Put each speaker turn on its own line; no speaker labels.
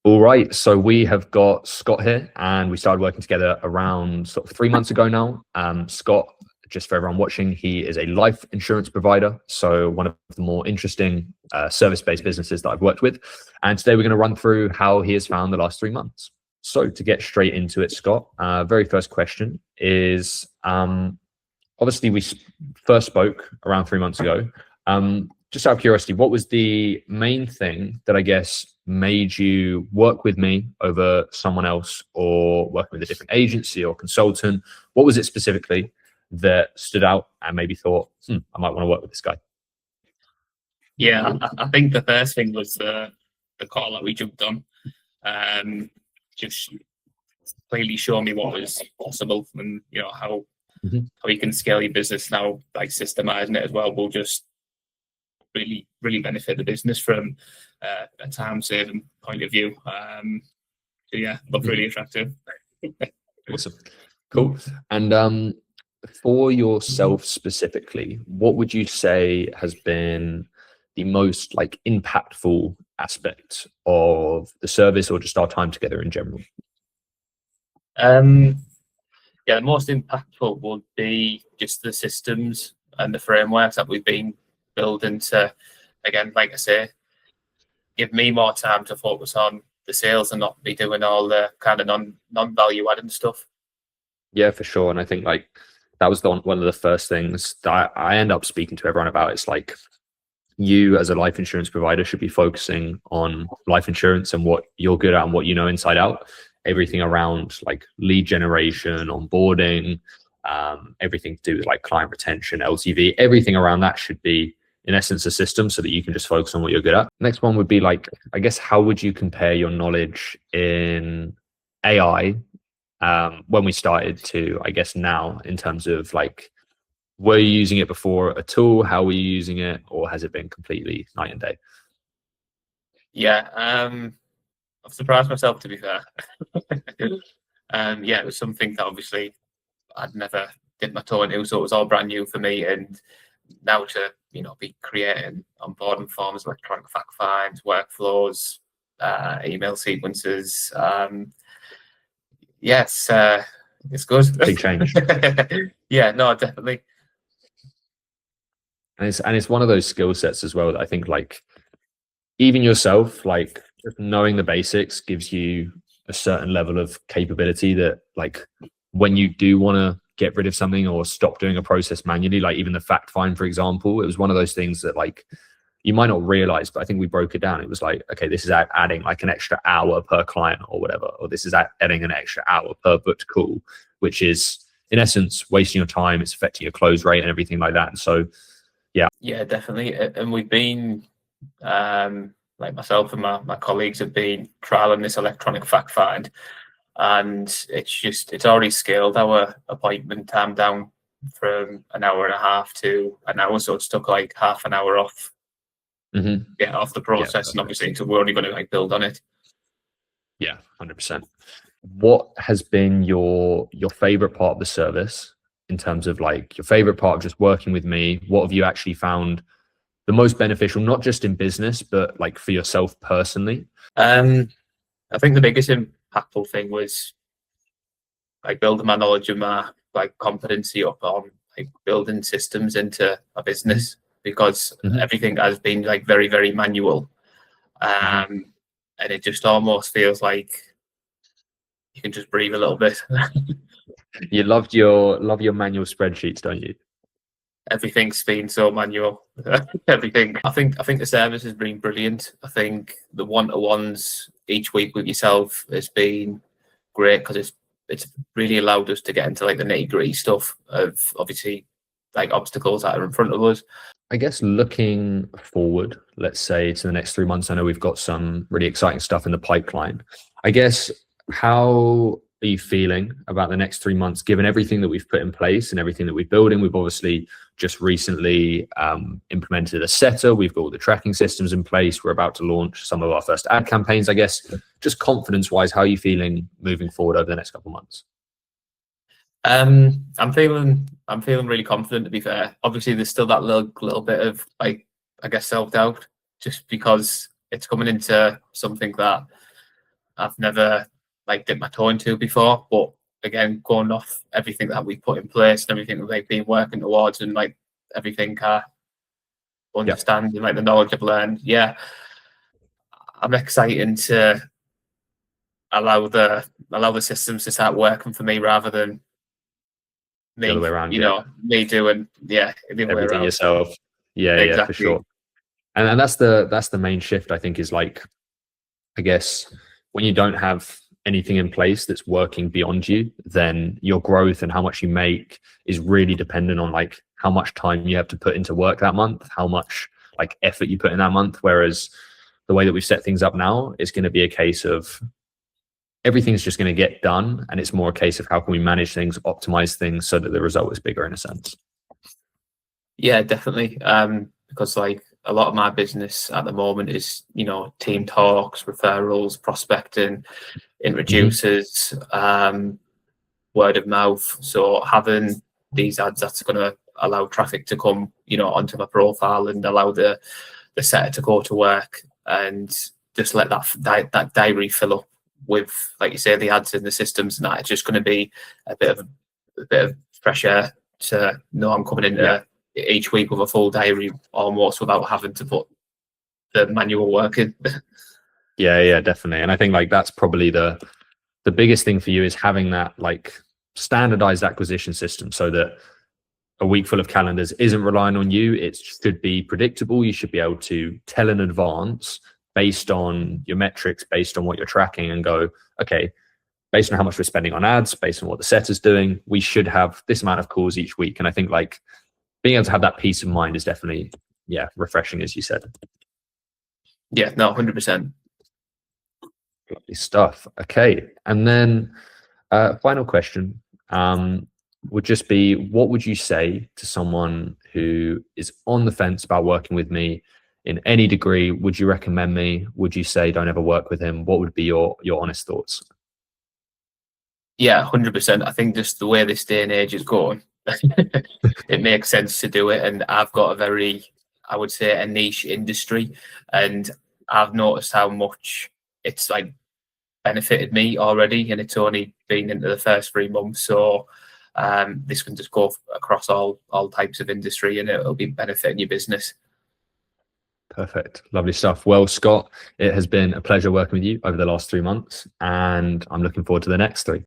All right, so we have got Scott here, and we started working together around sort of 3 months ago now. Scott, just for everyone watching, he is a life insurance provider, so one of the more interesting service-based businesses that I've worked with. And today we're going to run through how he has found the last 3 months. So to get straight into it, Scott, very first question is, obviously we first spoke around 3 months ago. Just out of curiosity, what was the main thing that I guess made you work with me over someone else, or working with a different agency or consultant? What was it specifically that stood out and maybe thought, I might want to work with this guy?
Yeah, I think the first thing was the call that we jumped on. Just clearly show me what was possible, and how you can scale your business now, like systemizing it as well will just really benefit the business from a time saving point of view. So yeah, looked really attractive.
Awesome, cool. And for yourself specifically, what would you say has been the most impactful aspect of the service, or just our time together in general?
Yeah, the most impactful would be just the systems and the frameworks that we've been building to, again, like I say, give me more time to focus on the sales and not be doing all the kind of non-value adding stuff.
Yeah, for sure. And I think that was one of the first things that I end up speaking to everyone about. It's you as a life insurance provider should be focusing on life insurance and what you're good at and what you know inside out. Everything around lead generation, onboarding, everything to do with client retention, LTV, everything around that should be in essence a system, so that you can just focus on what you're good at. Next one would be I guess, how would you compare your knowledge in AI when we started to, I guess, now, in terms of were you using it before at all? How were you using it? Or has it been completely night and day?
Yeah, I've surprised myself, to be fair. Yeah, it was something that obviously I'd never dipped my toe into, so it was all brand new for me. And now to be creating onboarding forms, electronic fact finds, workflows, email sequences, yes, it's good.
Big change.
Yeah, no, definitely.
And it's one of those skill sets as well that I think even yourself, just knowing the basics gives you a certain level of capability that when you do want to get rid of something or stop doing a process manually, even the fact find, for example, it was one of those things that you might not realize, but I think we broke it down. It was okay, this is adding an extra hour per client or whatever, or this is adding an extra hour per booked call, which is in essence wasting your time. It's affecting your close rate and everything like that. And so yeah,
definitely. And we've been myself and my colleagues have been trialing this electronic fact find, and it's already scaled our appointment time down from an hour and a half to an hour. So it's took half an hour off off the process. And obviously so we're only going to build on it.
Yeah, 100%. What has been your favorite part of the service, in terms of your favorite part of just working with me? What have you actually found the most beneficial, not just in business, but for yourself personally?
I think the biggest impactful thing was building my knowledge and my competency up on building systems into a business, because everything has been very, very manual, and it just almost feels like you can just breathe a little bit.
You love your manual spreadsheets, don't you?
Everything's been so manual. Everything. I think the service has been brilliant. I think the one-to-ones each week with yourself has been great, because it's really allowed us to get into the nitty-gritty stuff of obviously obstacles that are in front of us.
I guess looking forward, let's say to the next 3 months, I know we've got some really exciting stuff in the pipeline. I guess, how are you feeling about the next 3 months, given everything that we've put in place and everything that we're building? We've obviously just recently implemented a setter. We've got all the tracking systems in place. We're about to launch some of our first ad campaigns. I guess, just confidence-wise, how are you feeling moving forward over the next couple of months?
I'm feeling really confident, to be fair. Obviously, there's still that little bit of I guess self-doubt, just because it's coming into something that I've never like dipped my toe into before. But again, going off everything that we put in place and everything that they've been working towards, and like everything I
Yeah.
understand and like the knowledge I've learned, yeah, I'm excited to allow the systems to start working for me rather than
The other
me,
way around. Yeah.
me doing, yeah, the other way
Everything
around.
yourself. Yeah, yeah, for
Exactly.
sure. And that's the main shift, I think, is like, I guess, when you don't have anything in place that's working beyond you, then your growth and how much you make is really dependent on like how much time you have to put into work that month, how much like effort you put in that month. Whereas the way that we've set things up now is going to be a case of everything's just going to get done, and it's more a case of how can we manage things, optimize things so that the result is bigger in a sense.
Yeah, definitely. Because like a lot of my business at the moment is, team talks, referrals, prospecting,
Hmm.
introducers, word of mouth. So having these ads, that's going to allow traffic to come, onto my profile and allow the setter to go to work and just let that diary fill up with, like you say, the ads in the systems, and that it's just going to be a bit of fresh air to know I'm coming
Yeah.
into each week with a full diary almost without having to put the manual work in.
Yeah, yeah, definitely. And I think like that's probably the biggest thing for you, is having that like standardized acquisition system so that a week full of calendars isn't relying on you. It should be predictable. You should be able to tell in advance based on your metrics, based on what you're tracking, and go, okay, based on how much we're spending on ads, based on what the setter's doing, we should have this amount of calls each week. And I think like being able to have that peace of mind is definitely, yeah, refreshing, as you said.
Yeah, no, 100%.
Lovely stuff. Okay. And then final question would just be, what would you say to someone who is on the fence about working with me in any degree? Would you recommend me? Would you say don't ever work with him? What would be your honest thoughts?
Yeah, 100%. I think just the way this day and age is going, it makes sense to do it. And I've got I would say, a niche industry, and I've noticed how much it's like benefited me already, and it's only been into the first 3 months. So this can just go across all types of industry, and it'll be benefiting your business.
Perfect. Lovely stuff. Well, Scott, it has been a pleasure working with you over the last 3 months, and I'm looking forward to the next three.